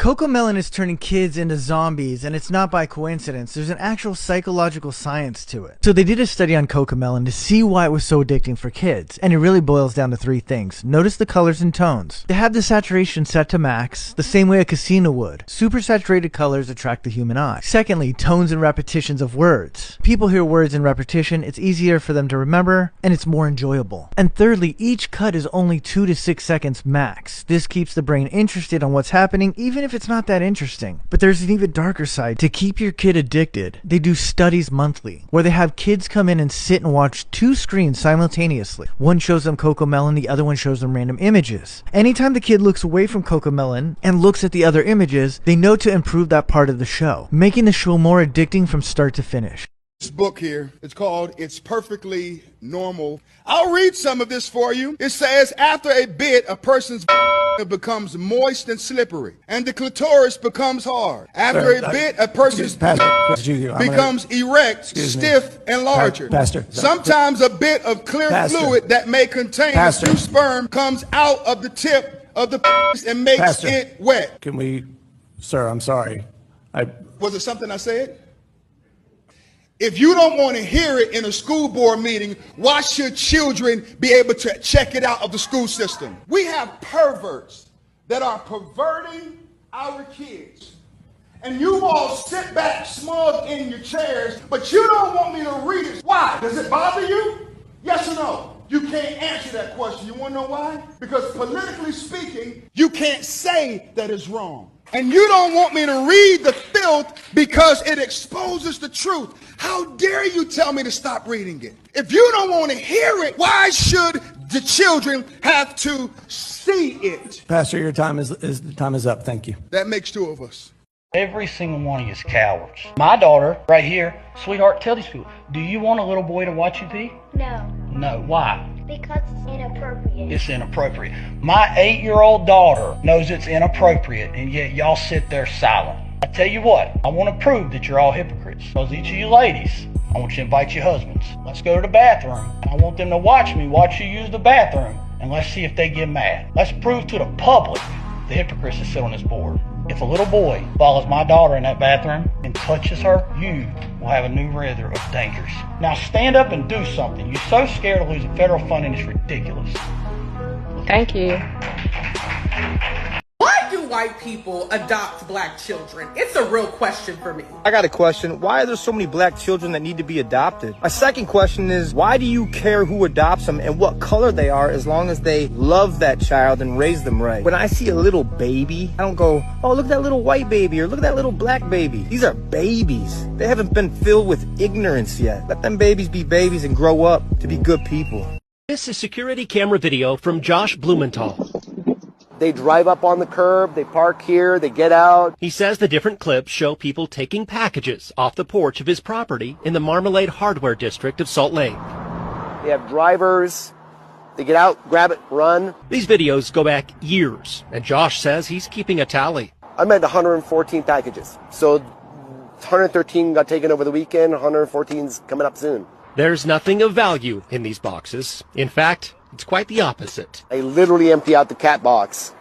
Cocomelon is turning kids into zombies, and it's not by coincidence. There's an actual psychological science to it. So they did a study on Cocomelon to see why it was so addicting for kids, and it really boils down to three things. Notice the colors and tones. They have the saturation set to max, the same way a casino would. Super saturated colors attract the human eye. Secondly, tones and repetitions of words. People hear words in repetition, it's easier for them to remember, and it's more enjoyable. And thirdly, each cut is only 2 to 6 seconds max. This keeps the brain interested on what's happening, even if it's not that interesting. But there's an even darker side. To keep your kid addicted, they do studies monthly, where they have kids come in and sit and watch 2 screens simultaneously. One shows them Cocomelon, the other one shows them random images. Anytime the kid looks away from Cocomelon and looks at the other images, they know to improve that part of the show, making the show more addicting from start to finish. This book here, it's called It's Perfectly Normal. I'll read some of this for you. It says, after a bit, a person's becomes moist and slippery, and the clitoris becomes hard. After a bit, a person's becomes erect, stiff, and larger. Pastor. Sometimes a bit of clear fluid that may contain a few sperm comes out of the tip of the penis and makes it wet. Can we, sir, I'm sorry. Was it something I said? If you don't want to hear it in a school board meeting, why should children be able to check it out of the school system? We have perverts that are perverting our kids. And you all sit back smug in your chairs, but you don't want me to read it. Why? Does it bother you? Yes or no? You can't answer that question. You want to know why? Because politically speaking, you can't say that it's wrong. And you don't want me to read the filth because it exposes the truth. How dare you tell me to stop reading it? If you don't want to hear it, why should the children have to see it? Pastor, your time is up. Thank you. That makes 2 of us. Every single one of you is cowards. My daughter, right here, sweetheart, tell these people, do you want a little boy to watch you pee? No. No. Why? Because it's inappropriate. It's inappropriate. My 8-year-old daughter knows it's inappropriate, and yet y'all sit there silent. I tell you what, I want to prove that you're all hypocrites. Because each of you ladies, I want you to invite your husbands. Let's go to the bathroom. I want them to watch me watch you use the bathroom, and let's see if they get mad. Let's prove to the public the hypocrites that sit on this board. If a little boy follows my daughter in that bathroom and touches her, you will have a new rather of dangers. Now stand up and do something. You're so scared of losing federal funding, it's ridiculous. Thank you. Why do white people adopt black children? It's a real question for me. I got a question. Why are there so many black children that need to be adopted? My second question is, why do you care who adopts them and what color they are as long as they love that child and raise them right? When I see a little baby, I don't go, oh, look at that little white baby or look at that little black baby. These are babies. They haven't been filled with ignorance yet. Let them babies be babies and grow up to be good people. This is security camera video from Josh Blumenthal. They drive up on the curb, they park here, they get out. He says the different clips show people taking packages off the porch of his property in the Marmalade Hardware District of Salt Lake. They have drivers, they get out, grab it, run. These videos go back years, and Josh says he's keeping a tally. I made 114 packages. So 113 got taken over the weekend, 114's coming up soon. There's nothing of value in these boxes. In fact, it's quite the opposite. I literally empty out the cat box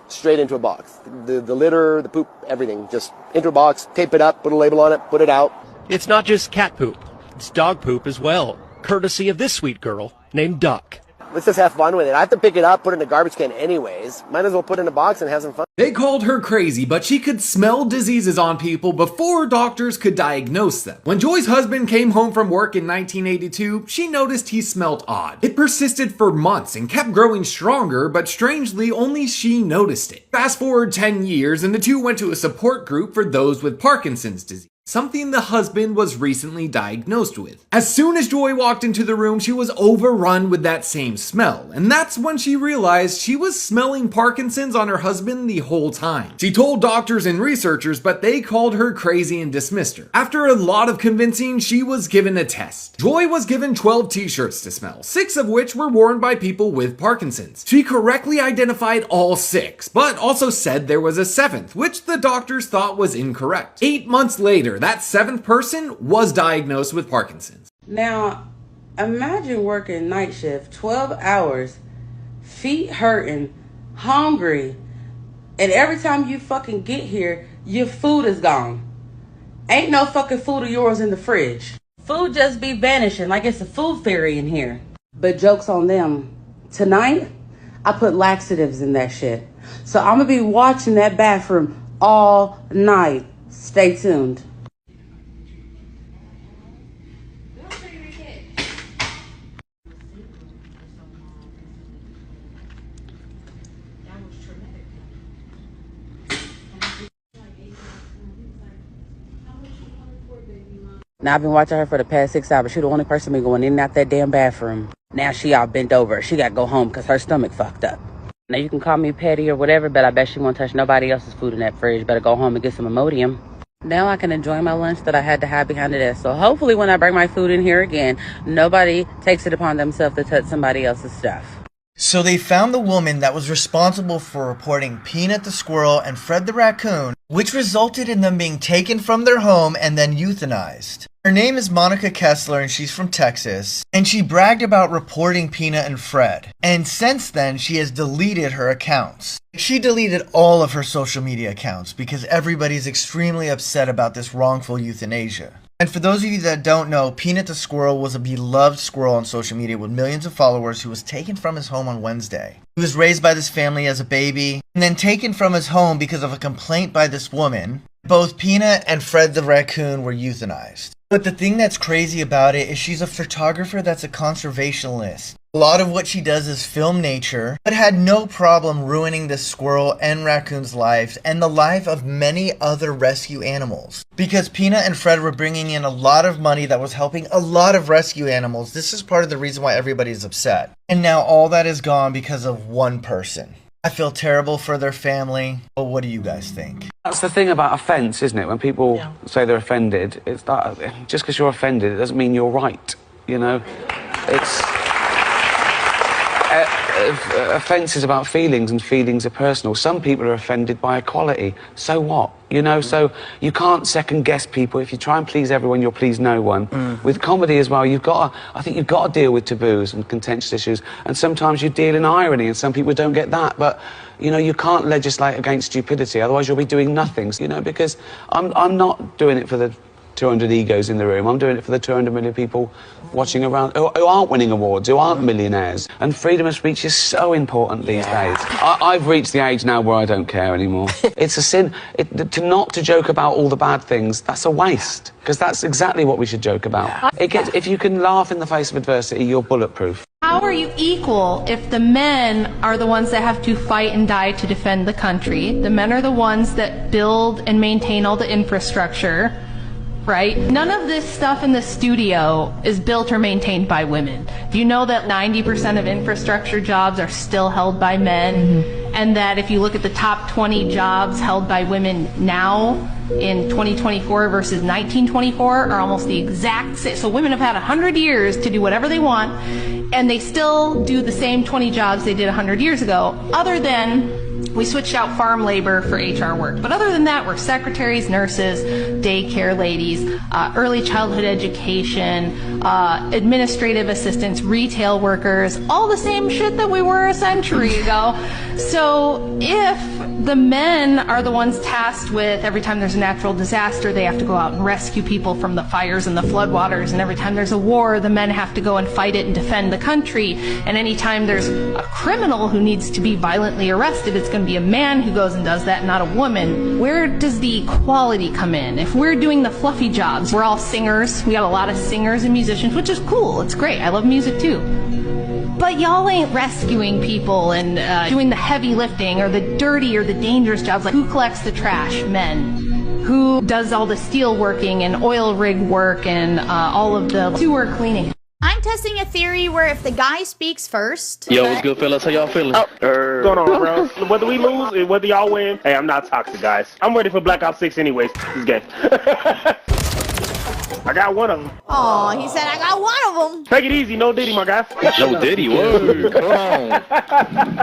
straight into a box. The litter, the poop, everything. Just into a box, tape it up, put a label on it, put it out. It's not just cat poop. It's dog poop as well, courtesy of this sweet girl named Duck. Let's just have fun with it. I have to pick it up, put it in a garbage can anyways. Might as well put it in a box and have some fun. They called her crazy, but she could smell diseases on people before doctors could diagnose them. When Joy's husband came home from work in 1982, she noticed he smelled odd. It persisted for months and kept growing stronger, but strangely, only she noticed it. Fast forward 10 years, and the two went to a support group for those with Parkinson's disease, something the husband was recently diagnosed with. As soon as Joy walked into the room, she was overrun with that same smell, and that's when she realized she was smelling Parkinson's on her husband the whole time. She told doctors and researchers, but they called her crazy and dismissed her. After a lot of convincing, she was given a test. Joy was given 12 t-shirts to smell, 6 of which were worn by people with Parkinson's. She correctly identified all 6, but also said there was a 7th, which the doctors thought was incorrect. 8 months later, that 7th person was diagnosed with Parkinson's. Now, imagine working night shift, 12 hours, feet hurting, hungry, And every time you fucking get here, your food is gone. Ain't no fucking food of yours in the fridge. Food just be vanishing like it's a food fairy in here. But joke's on them. Tonight, I put laxatives in that shit. So I'm gonna be watching that bathroom all night. Stay tuned. Now, I've been watching her for the past 6 hours. She the only person been going in and out that damn bathroom. Now she all bent over. She got to go home because her stomach fucked up. Now, you can call me petty or whatever, but I bet she won't touch nobody else's food in that fridge. Better go home and get some Imodium. Now I can enjoy my lunch that I had to hide behind the desk. So hopefully when I bring my food in here again, nobody takes it upon themselves to touch somebody else's stuff. So they found the woman that was responsible for reporting Peanut the squirrel and Fred the raccoon, which resulted in them being taken from their home and then euthanized. Her name is Monica Kessler and she's from Texas, and she bragged about reporting Peanut and Fred. And since then, she has deleted her accounts. She deleted all of her social media accounts because everybody's extremely upset about this wrongful euthanasia. And for those of you that don't know, Peanut the squirrel was a beloved squirrel on social media with millions of followers who was taken from his home on Wednesday. He was raised by this family as a baby and then taken from his home because of a complaint by this woman. Both Peanut and Fred the raccoon were euthanized. But the thing that's crazy about it is she's a photographer that's a conservationist. A lot of what she does is film nature, but had no problem ruining this squirrel and raccoon's lives and the life of many other rescue animals. Because Peanut and Fred were bringing in a lot of money that was helping a lot of rescue animals. This is part of the reason why everybody's upset. And now all that is gone because of one person. I feel terrible for their family, but what do you guys think? That's the thing about offence, isn't it? When people say they're offended, it's that just because you're offended, it doesn't mean you're right, you know? It's... offence is about feelings, and feelings are personal. Some people are offended by equality. So what? You know, so you can't second guess people. If you try and please everyone, you'll please no one. With comedy as well, I think you've got to deal with taboos and contentious issues, and sometimes you deal in irony, and some people don't get that. But you know, you can't legislate against stupidity, otherwise you'll be doing nothing. You know, because I'm not doing it for the 200 egos in the room. I'm doing it for the 200 million people watching around who aren't winning awards, who aren't millionaires. And freedom of speech is so important these days. I've reached the age now where I don't care anymore. It's a sin. To joke about all the bad things, that's a waste. Because that's exactly what we should joke about. If you can laugh in the face of adversity, you're bulletproof. How are you equal if the men are the ones that have to fight and die to defend the country? The men are the ones that build and maintain all the infrastructure. Right? None of this stuff in the studio is built or maintained by women. Do you know that 90% of infrastructure jobs are still held by men? And that if you look at the top 20 jobs held by women now in 2024 versus 1924 are almost the exact same. So women have had 100 years to do whatever they want, and they still do the same 20 jobs they did 100 years ago, other than we switched out farm labor for HR work. But other than that, we're secretaries, nurses, daycare ladies, early childhood education, administrative assistants, retail workers, all the same shit that we were a century ago. So if the men are the ones tasked with every time there's a natural disaster, they have to go out and rescue people from the fires and the floodwaters, and every time there's a war, the men have to go and fight it and defend the country, and anytime there's a criminal who needs to be violently arrested, it's going to be a man who goes and does that, not a woman. Where does the equality come in? If we're doing the fluffy jobs, we're all singers, we got a lot of singers and musicians, which is cool, it's great, I love music too. But y'all ain't rescuing people and doing the heavy lifting or the dirty or the dangerous jobs, like who collects the trash? Men. Who does all the steel working and oil rig work and all of the sewer cleaning? I'm testing a theory where if the guy speaks first... Yo, what's good, fellas? How y'all feeling? What's going on, bro? Whether we lose, whether y'all win, hey, I'm not toxic, guys. I'm ready for Black Ops 6 anyways. This game. I got one of them. Oh, he said I got one of them. Take it easy, no Diddy, my guy. No Diddy, word. Come on.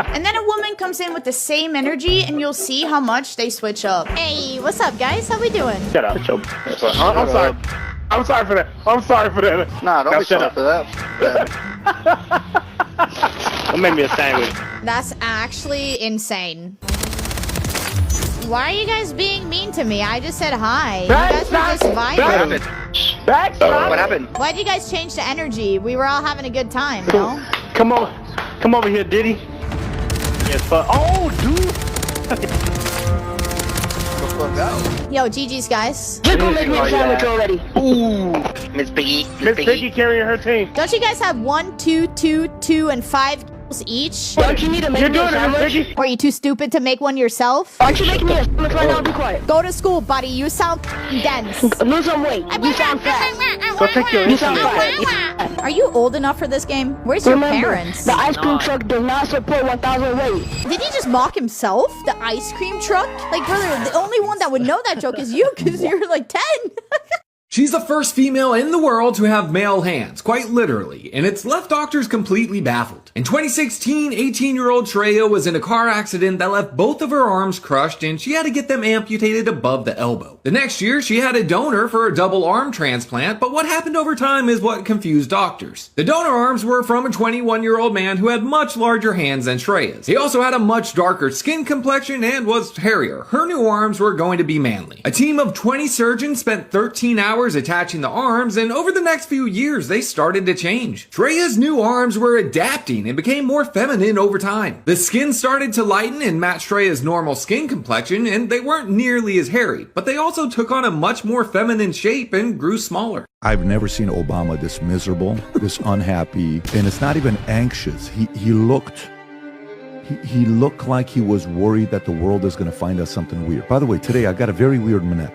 And then a woman comes in with the same energy, and you'll see how much they switch up. Hey, what's up, guys? How we doing? Shut up. I'm sorry. I'm sorry for that. I'm sorry for that. Nah, don't be sorry for that. Don't make me a sandwich. That's actually insane. Why are you guys being mean to me? I just said hi. You guys were just vibing. What happened? Why'd you guys change the energy? We were all having a good time, no? Come on. Come over here, Diddy. Yes, but oh, dude. Yo, GG's, guys. Just go make me a sandwich already. Ooh. Miss Piggy carrying her team. Don't you guys have 1, 2, 2, 2, and 5 kills each? Don't you need to make me a sandwich? Or are you too stupid to make one yourself? Aren't you making me a sandwich right now? Be quiet. Go to school, buddy. You sound dense. Lose some weight. You sound fat. Go take your You sound fat. Are you old enough for this game? Where's your parents? The ice cream truck does not support 1,000 weight. Did he just mock himself? The ice cream truck? Like, brother, the only one that would know that joke is you because you're like 10. She's the first female in the world to have male hands, quite literally, and it's left doctors completely baffled. In 2016, 18-year-old Treya was in a car accident that left both of her arms crushed and she had to get them amputated above the elbow. The next year, she had a donor for a double arm transplant, but what happened over time is what confused doctors. The donor arms were from a 21-year-old man who had much larger hands than Treya's. He also had a much darker skin complexion and was hairier. Her new arms were going to be manly. A team of 20 surgeons spent 13 hours attaching the arms, and over the next few years they started to change. Treya's new arms were adapting and became more feminine over time. The skin started to lighten and match Treya's normal skin complexion, and they weren't nearly as hairy, but they also took on a much more feminine shape and grew smaller. I've never seen Obama this miserable, this unhappy, and it's not even anxious. He looked like he was worried that the world is going to find us something weird. By the way, today I got a very weird minette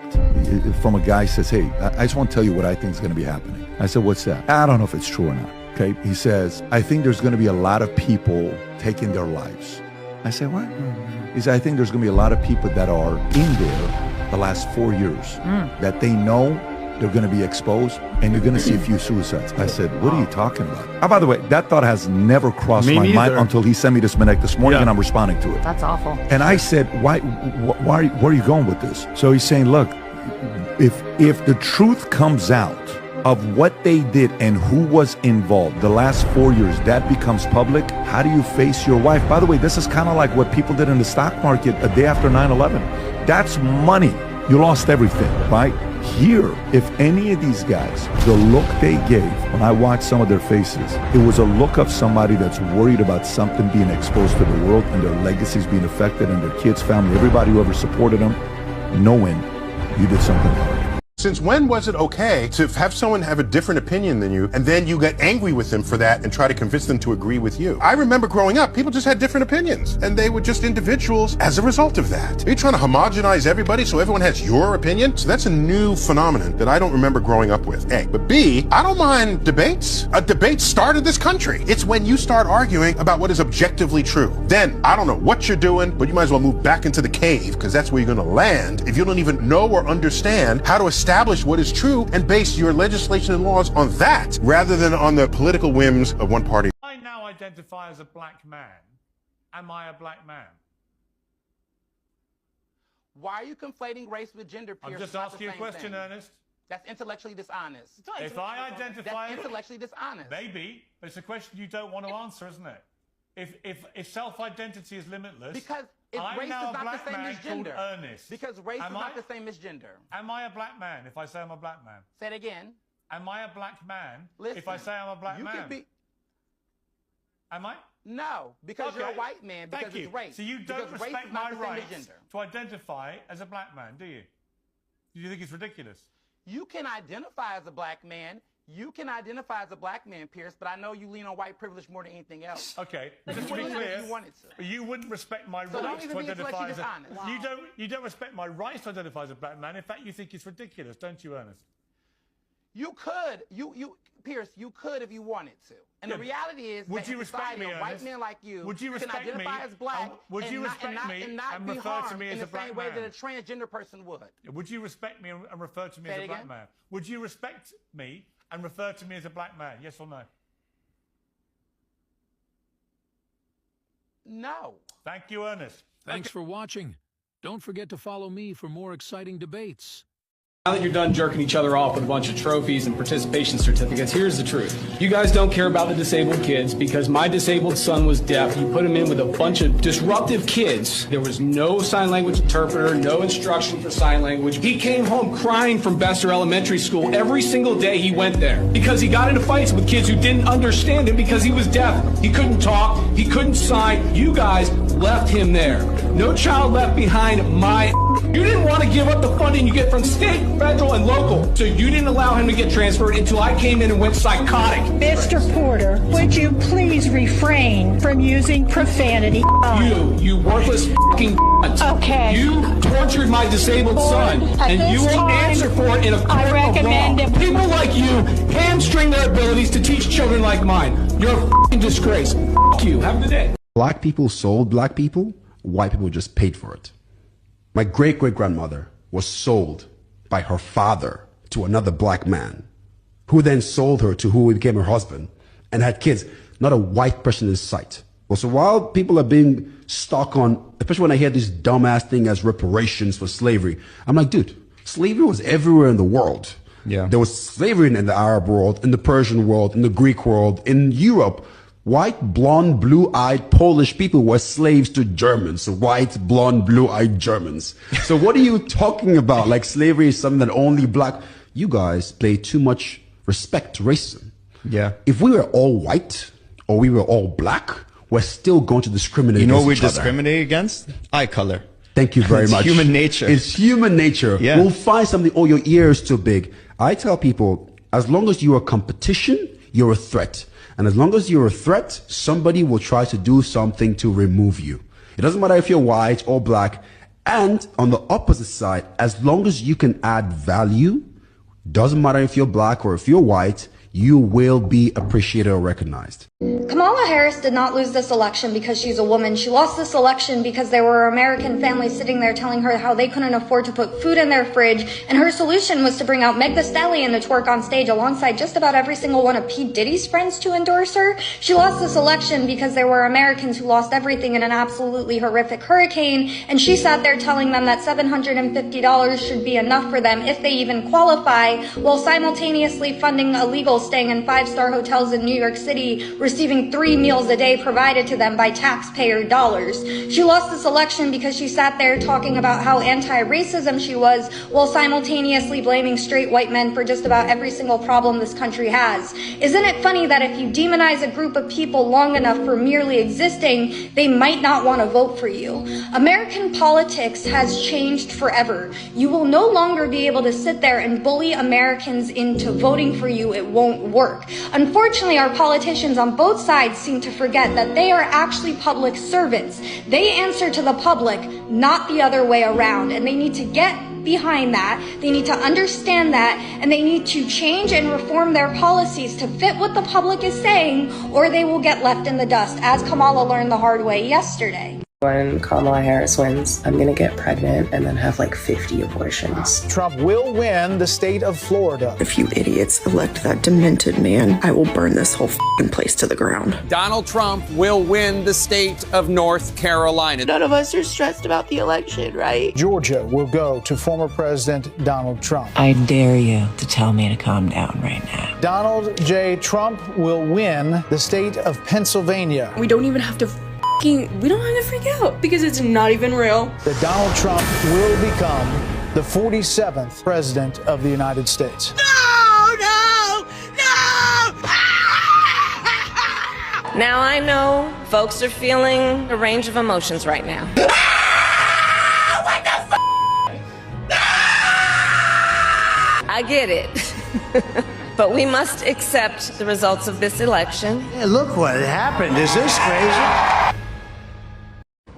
from a guy who says, hey, I just want to tell you what I think is going to be happening. I said, what's that? I don't know if it's true or not. Okay. He says, I think there's going to be a lot of people taking their lives. I said, what? He said, I think there's going to be a lot of people that are in there the last 4 years that they know they're going to be exposed, and you're going to see a few suicides. I said, what are you talking about? Oh, by the way, that thought has never crossed my mind until he sent me this minute this morning, and I'm responding to it. That's awful. And I said, where are you going with this? So he's saying, look, if the truth comes out of what they did and who was involved the last 4 years, that becomes public, how do you face your wife? By the way, this is kind of like what people did in the stock market a day after 9/11. That's money. You lost everything, right? Here, if any of these guys, the look they gave, when I watched some of their faces, it was a look of somebody that's worried about something being exposed to the world and their legacies being affected and their kids, family, everybody who ever supported them, knowing you did something hard. Since when was it okay to have someone have a different opinion than you, and then you get angry with them for that and try to convince them to agree with you? I remember growing up, people just had different opinions, and they were just individuals as a result of that. Are you trying to homogenize everybody so everyone has your opinion? So that's a new phenomenon that I don't remember growing up with, A. But B, I don't mind debates. A debate started this country. It's when you start arguing about what is objectively true. Then, I don't know what you're doing, but you might as well move back into the cave, because that's where you're going to land if you don't even know or understand how to establish what is true and base your legislation and laws on that rather than on the political whims of one party. I now identify as a black man. Am I a black man? Why are you conflating race with gender, Pierce? I'm just asking you a question, Ernest. That's intellectually dishonest. If I identify... That's intellectually dishonest. Maybe, but it's a question you don't want to answer, isn't it? If self-identity is limitless... Because if race is not the same as gender. Ernest. Because race is not the same as gender. Am I a black man if I say I'm a black man? Say it again. Am I a black man Listen, if I say I'm a black man? Could be... Am I? No, because you're a white man, because it's race. So you don't because respect my rights to identify as a black man, do you? Do you think it's ridiculous? You can identify as a black man. You can identify as a black man, Pierce, but I know you lean on white privilege more than anything else. Okay, just to be clear, you wouldn't respect my rights to identify as a... Wow. You don't respect my rights to identify as a black man. In fact, you think it's ridiculous, don't you, Ernest? You could, Pierce, you could if you wanted to. And the reality is, would you respect me, a white man like you would you can identify as black and not be harmed in the same way that a transgender person would. Would you respect me and refer to me as a black man? Would you respect me and refer to me as a black man? Yes or no? No. Thank you, Ernest. Thanks for watching. Don't forget to follow me for more exciting debates. Now that you're done jerking each other off with a bunch of trophies and participation certificates, here's the truth. You guys don't care about the disabled kids because my disabled son was deaf. You put him in with a bunch of disruptive kids. There was no sign language interpreter, no instruction for sign language. He came home crying from Besser Elementary School every single day he went there because he got into fights with kids who didn't understand him because he was deaf. He couldn't talk, he couldn't sign. You guys left him there. No child left behind. You didn't want to give up the funding you get from state, federal, and local. So you didn't allow him to get transferred until I came in and went psychotic. Mr. Porter, would you please refrain from using profanity? You worthless fucking Okay. You tortured my disabled son, and you won't answer for it in a court of law. People like you hamstring their abilities to teach children like mine. You're a fucking disgrace. Fuck you. Have a good day. Black people sold black people. White people just paid for it. My great-great-grandmother was sold by her father to another black man, who then sold her to who became her husband and had kids. Not a white person in sight. Well, so while people are being stuck on, especially when I hear this dumbass thing as reparations for slavery, I'm like, dude, slavery was everywhere in the world. Yeah. There was slavery in the Arab world, in the Persian world, in the Greek world, in Europe. White, blonde, blue-eyed Polish people were slaves to Germans. White, blonde, blue-eyed Germans. So what are you talking about? Like slavery is something that only black... You guys pay too much respect to racism. Yeah. If we were all white or we were all black, we're still going to discriminate against each other. You know what we discriminate against? Eye color. Thank you very much. It's human nature. It's human nature. Yeah. We'll find something, oh, your ear is too big. I tell people, as long as you're a competition, you're a threat. And as long as you're a threat, somebody will try to do something to remove you. It doesn't matter if you're white or black. And on the opposite side, as long as you can add value, doesn't matter if you're black or if you're white, you will be appreciated or recognized. Kamala Harris did not lose this election because she's a woman. She lost this election because there were American families sitting there telling her how they couldn't afford to put food in their fridge, and her solution was to bring out Meg Thee Stallion to twerk on stage alongside just about every single one of P. Diddy's friends to endorse her. She lost this election because there were Americans who lost everything in an absolutely horrific hurricane, and she sat there telling them that $750 should be enough for them if they even qualify, while simultaneously funding illegals staying in 5-star hotels in New York City, receiving 3 meals a day provided to them by taxpayer dollars. She lost this election because she sat there talking about how anti-racism she was, while simultaneously blaming straight white men for just about every single problem this country has. Isn't it funny that if you demonize a group of people long enough for merely existing, they might not want to vote for you? American politics has changed forever. You will no longer be able to sit there and bully Americans into voting for you. It won't work. Unfortunately, our politicians on both sides seem to forget that they are actually public servants. They answer to the public, not the other way around, and they need to get behind that. They need to understand that, and they need to change and reform their policies to fit what the public is saying, or they will get left in the dust, as Kamala learned the hard way yesterday. When Kamala Harris wins, I'm gonna get pregnant and then have like 50 abortions. Trump will win the state of Florida. If you idiots elect that demented man, I will burn this whole f***ing place to the ground. Donald Trump will win the state of North Carolina. None of us are stressed about the election, right? Georgia will go to former President Donald Trump. I dare you to tell me to calm down right now. Donald J. Trump will win the state of Pennsylvania. We don't even have to we don't have to freak out because it's not even real. That Donald Trump will become the 47th president of the United States. Now I know folks are feeling a range of emotions right now. What the I get it. But we must accept the results of this election. Hey, look what happened. Is this crazy?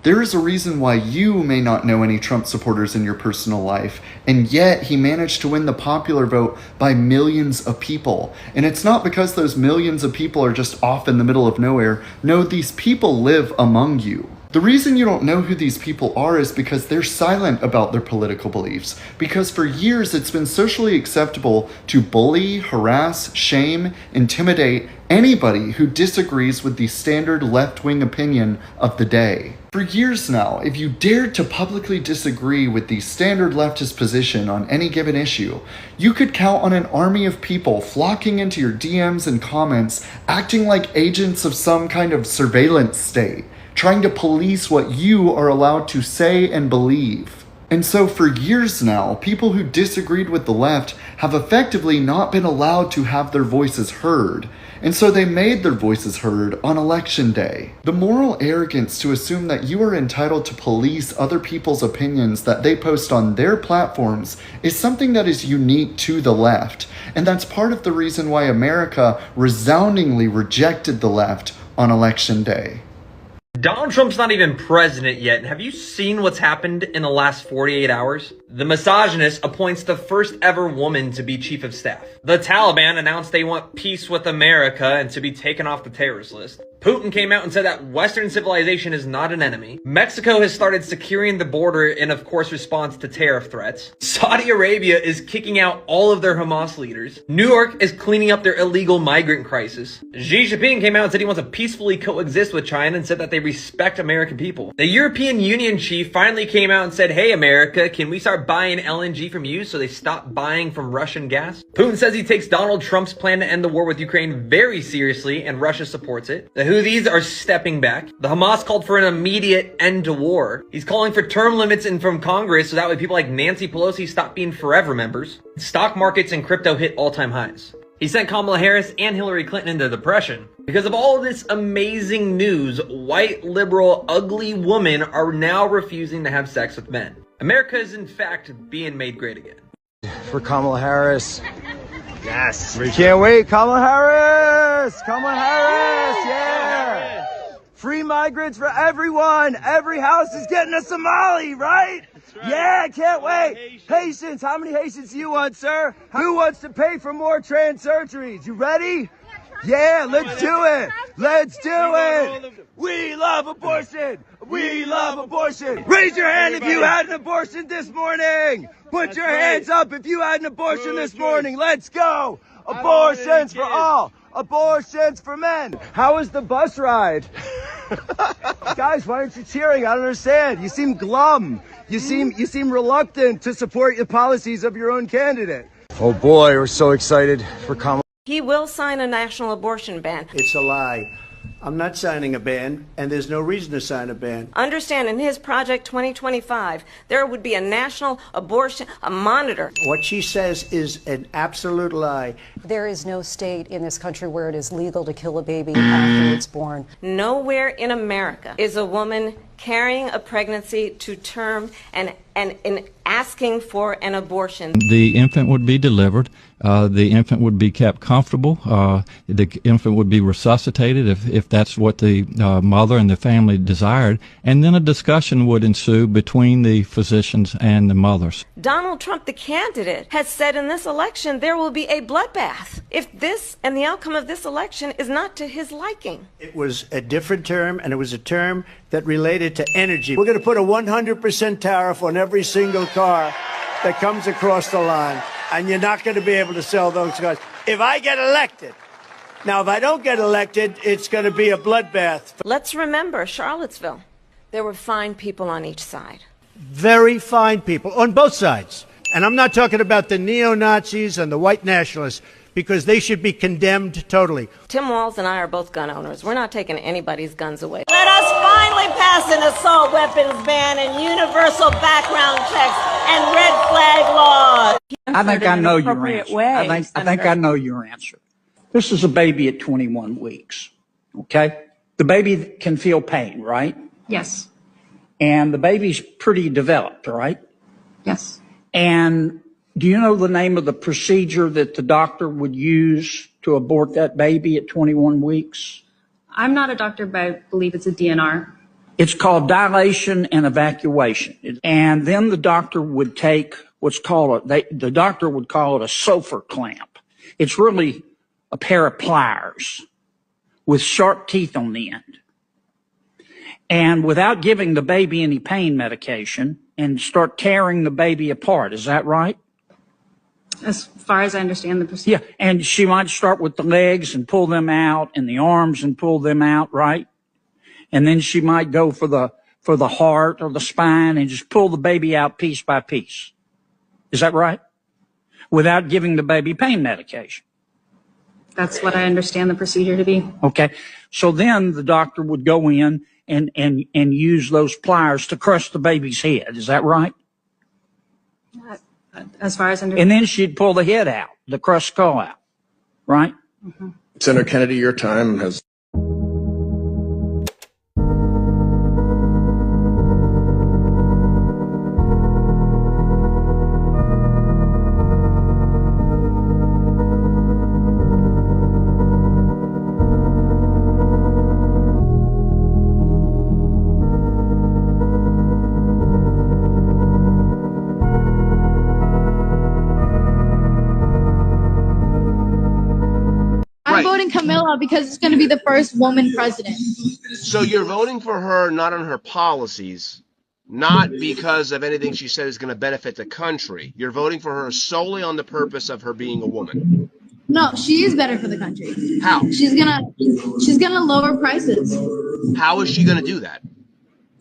There is a reason why you may not know any Trump supporters in your personal life, and yet he managed to win the popular vote by millions of people. And it's not because those millions of people are just off in the middle of nowhere. No, these people live among you. The reason you don't know who these people are is because they're silent about their political beliefs. Because for years it's been socially acceptable to bully, harass, shame, intimidate, anybody who disagrees with the standard left-wing opinion of the day. For years now, if you dared to publicly disagree with the standard leftist position on any given issue, you could count on an army of people flocking into your DMs and comments, acting like agents of some kind of surveillance state, trying to police what you are allowed to say and believe. And so for years now, people who disagreed with the left have effectively not been allowed to have their voices heard. And so they made their voices heard on election day. The moral arrogance to assume that you are entitled to police other people's opinions that they post on their platforms is something that is unique to the left. And that's part of the reason why America resoundingly rejected the left on election day. Donald Trump's not even president yet. Have you seen what's happened in the last 48 hours? The misogynist appoints the first ever woman to be chief of staff. The Taliban announced they want peace with America and to be taken off the terrorist list. Putin came out and said that Western civilization is not an enemy. Mexico has started securing the border in, of course, response to tariff threats. Saudi Arabia is kicking out all of their Hamas leaders. New York is cleaning up their illegal migrant crisis. Xi Jinping came out and said he wants to peacefully coexist with China and said that they respect American people. The European Union chief finally came out and said, hey, America, can we start buying LNG from you so they stop buying from Russian gas? Putin says he takes Donald Trump's plan to end the war with Ukraine very seriously and Russia supports it. The Houthis are stepping back. The Hamas called for an immediate end to war. He's calling for term limits in from Congress so that way people like Nancy Pelosi stop being forever members. Stock markets and crypto hit all-time highs. He sent Kamala Harris and Hillary Clinton into depression. Because of all of this amazing news, white, liberal, ugly women are now refusing to have sex with men. America is in fact being made great again. For Kamala Harris. Yes. Can't wait. Kamala Harris. Kamala Harris. Yeah. Free migrants for everyone. Every house is getting a Somali, right? Yeah, can't wait. Haitians. How many Haitians do you want, sir? Who wants to pay for more trans surgeries? You ready? Yeah, let's do it. Let's do it. We love abortion. We love abortion. Raise your hand if you had an abortion this morning. Put your hands up if you had an abortion this morning. Let's go. Abortions for all. Abortions for men. How was the bus ride? Guys, why aren't you cheering? I don't understand. You seem glum. You seem reluctant to support the policies of your own candidate. Oh boy, we're so excited for Kamala. He will sign a national abortion ban. It's a lie. I'm not signing a ban, and there's no reason to sign a ban. Understand, in his Project 2025, there would be a national abortion, a monitor. What she says is an absolute lie. There is no state in this country where it is legal to kill a baby after it's born. Nowhere in America is a woman carrying a pregnancy to term and asking for an abortion. The infant would be delivered. The infant would be kept comfortable. The infant would be resuscitated if that's what the mother and the family desired. And then a discussion would ensue between the physicians and the mothers. Donald Trump, the candidate, has said in this election there will be a bloodbath if this and the outcome of this election is not to his liking. It was a different term, and it was a term that related to energy. We're going to put a 100% tariff on every single car that comes across the line, and you're not going to be able to sell those cars if I get elected. Now, if I don't get elected, it's going to be a bloodbath. Let's remember Charlottesville. There were fine people on each side. Very fine people on both sides. And I'm not talking about the neo-Nazis and the white nationalists, because they should be condemned totally. Tim Walz and I are both gun owners. We're not taking anybody's guns away. Let us finally pass an assault weapons ban and universal background checks and red flag laws. I think I know your answer. I think I know your answer. This is a baby at 21 weeks, okay? The baby can feel pain, right? Yes. And the baby's pretty developed, right? Yes. And do you know the name of the procedure that the doctor would use to abort that baby at 21 weeks? I'm not a doctor, but I believe it's a DNR. It's called dilation and evacuation. And then the doctor would take what's called the doctor would call it a Sofer clamp. It's really a pair of pliers with sharp teeth on the end. And without giving the baby any pain medication, and start tearing the baby apart. Is that right? As far as I understand the procedure. Yeah, and she might start with the legs and pull them out and the arms and pull them out, right? And then she might go for the heart or the spine and just pull the baby out piece by piece. Is that right? Without giving the baby pain medication. That's what I understand the procedure to be. Okay. So then the doctor would go in and use those pliers to crush the baby's head. Is that right? As far as I understand. And then she'd pull the head out, the crushed skull out, right? Mm-hmm. Senator Kennedy, your time has. I'm voting Camilla because it's going to be the first woman president. So you're voting for her not on her policies, not because of anything she said is going to benefit the country. You're voting for her solely on the purpose of her being a woman. No, she is better for the country. How? She's gonna lower prices. How is she going to do that?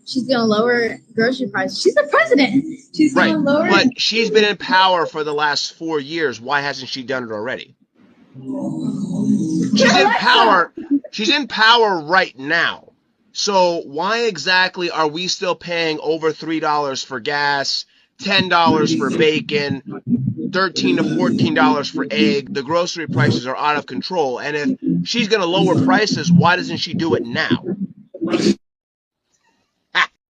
She's gonna lower grocery prices. She's the president. She's gonna lower. But she's been in power for the last 4 years. Why hasn't she done it already? She's in power. She's in power right now. So why exactly are we still paying over $3 for gas, $10 for bacon, $13 to $14 for egg? The grocery prices are out of control. And if she's going to lower prices, why doesn't she do it now?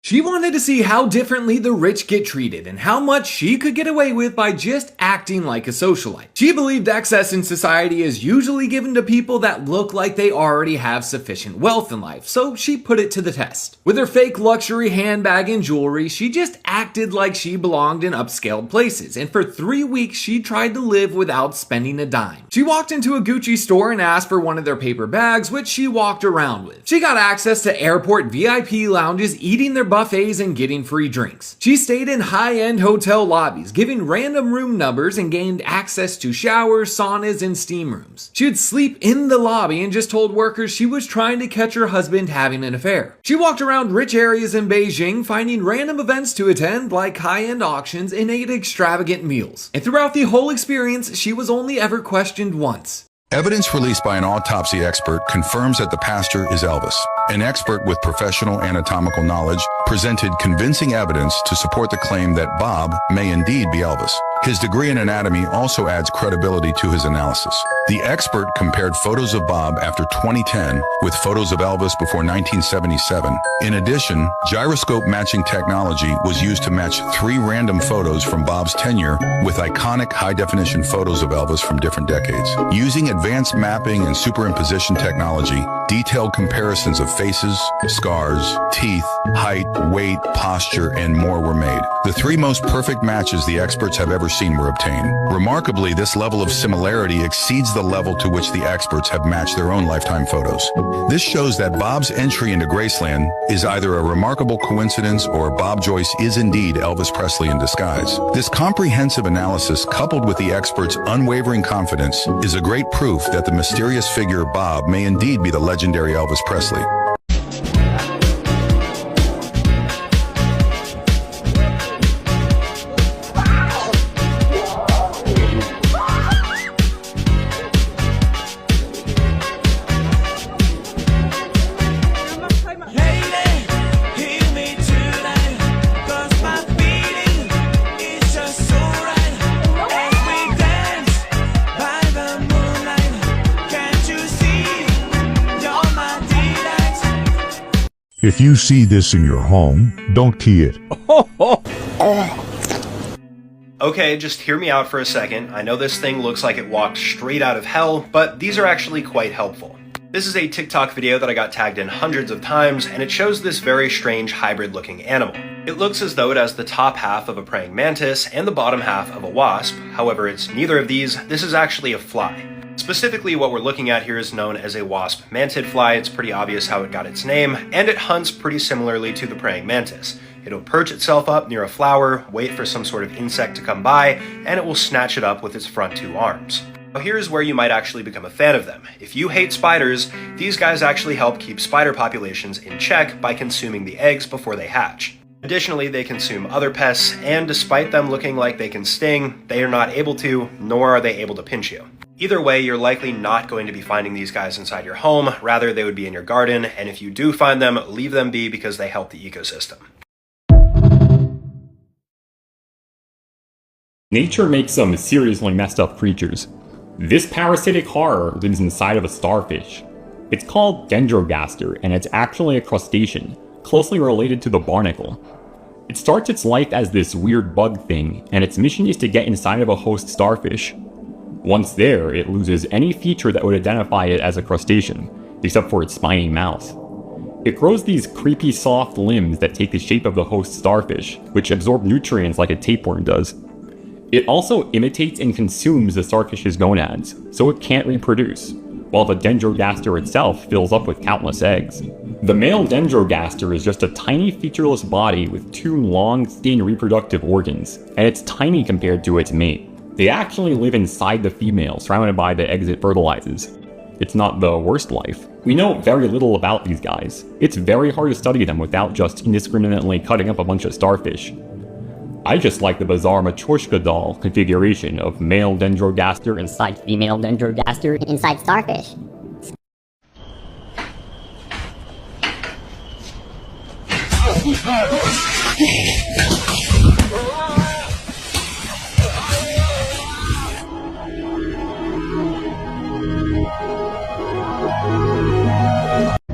She wanted to see how differently the rich get treated and how much she could get away with by just acting like a socialite. She believed excess in society is usually given to people that look like they already have sufficient wealth in life, so she put it to the test. With her fake luxury handbag and jewelry, she just acted like she belonged in upscale places, and for 3 weeks she tried to live without spending a dime. She walked into a Gucci store and asked for one of their paper bags, which she walked around with. She got access to airport VIP lounges, eating their buffets and getting free drinks. She stayed in high-end hotel lobbies, giving random room numbers, and gained access to showers, saunas, and steam rooms. She would sleep in the lobby and just told workers she was trying to catch her husband having an affair. She walked around rich areas in Beijing, finding random events to attend like high-end auctions, and ate extravagant meals. And throughout the whole experience, she was only ever questioned once. Evidence released by an autopsy expert confirms that the pastor is Elvis. An expert with professional anatomical knowledge presented convincing evidence to support the claim that Bob may indeed be Elvis. His degree in anatomy also adds credibility to his analysis. The expert compared photos of Bob after 2010 with photos of Elvis before 1977. In addition, gyroscope matching technology was used to match 3 random photos from Bob's tenure with iconic high-definition photos of Elvis from different decades. Using advanced mapping and superimposition technology, detailed comparisons of faces, scars, teeth, height, weight, posture, and more were made. The 3 most perfect matches the experts have ever seen were obtained. Remarkably, this level of similarity exceeds the level to which the experts have matched their own lifetime photos. This shows that Bob's entry into Graceland is either a remarkable coincidence or Bob Joyce is indeed Elvis Presley in disguise. This comprehensive analysis, coupled with the experts' unwavering confidence, is a great proof that the mysterious figure Bob may indeed be the legendary Elvis Presley. If you see this in your home, don't key it. Okay, just hear me out for a second. I know this thing looks like it walked straight out of hell, but these are actually quite helpful. This is a TikTok video that I got tagged in hundreds of times, and it shows this very strange hybrid-looking animal. It looks as though it has the top half of a praying mantis and the bottom half of a wasp. However, it's neither of these. This is actually a fly. Specifically, what we're looking at here is known as a wasp mantid fly. It's pretty obvious how it got its name, and it hunts pretty similarly to the praying mantis. It'll perch itself up near a flower, wait for some sort of insect to come by, and it will snatch it up with its front 2 arms. Now here's where you might actually become a fan of them. If you hate spiders, these guys actually help keep spider populations in check by consuming the eggs before they hatch. Additionally, they consume other pests, and despite them looking like they can sting, they are not able to, nor are they able to pinch you. Either way, you're likely not going to be finding these guys inside your home, rather they would be in your garden, and if you do find them, leave them be because they help the ecosystem. Nature makes some seriously messed up creatures. This parasitic horror lives inside of a starfish. It's called Dendrogaster, and it's actually a crustacean, closely related to the barnacle. It starts its life as this weird bug thing, and its mission is to get inside of a host starfish. Once there, it loses any feature that would identify it as a crustacean, except for its spiny mouth. It grows these creepy soft limbs that take the shape of the host starfish, which absorb nutrients like a tapeworm does. It also imitates and consumes the starfish's gonads, so it can't reproduce, while the Dendrogaster itself fills up with countless eggs. The male Dendrogaster is just a tiny featureless body with 2 long, thin reproductive organs, and it's tiny compared to its mate. They actually live inside the female, surrounded by the eggs it fertilizes. It's not the worst life. We know very little about these guys. It's very hard to study them without just indiscriminately cutting up a bunch of starfish. I just like the bizarre Matryoshka doll configuration of male Dendrogaster inside female Dendrogaster inside starfish.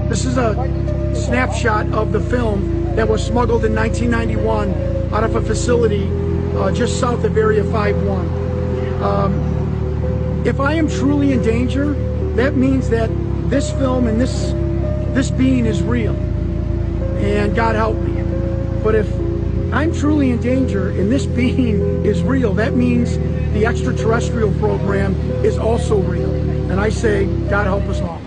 This is a snapshot of the film that was smuggled in 1991 out of a facility just south of Area 51. If I am truly in danger, that means that this film and this being is real, and God help me. But if I'm truly in danger and this being is real, that means the extraterrestrial program is also real. And I say, God help us all.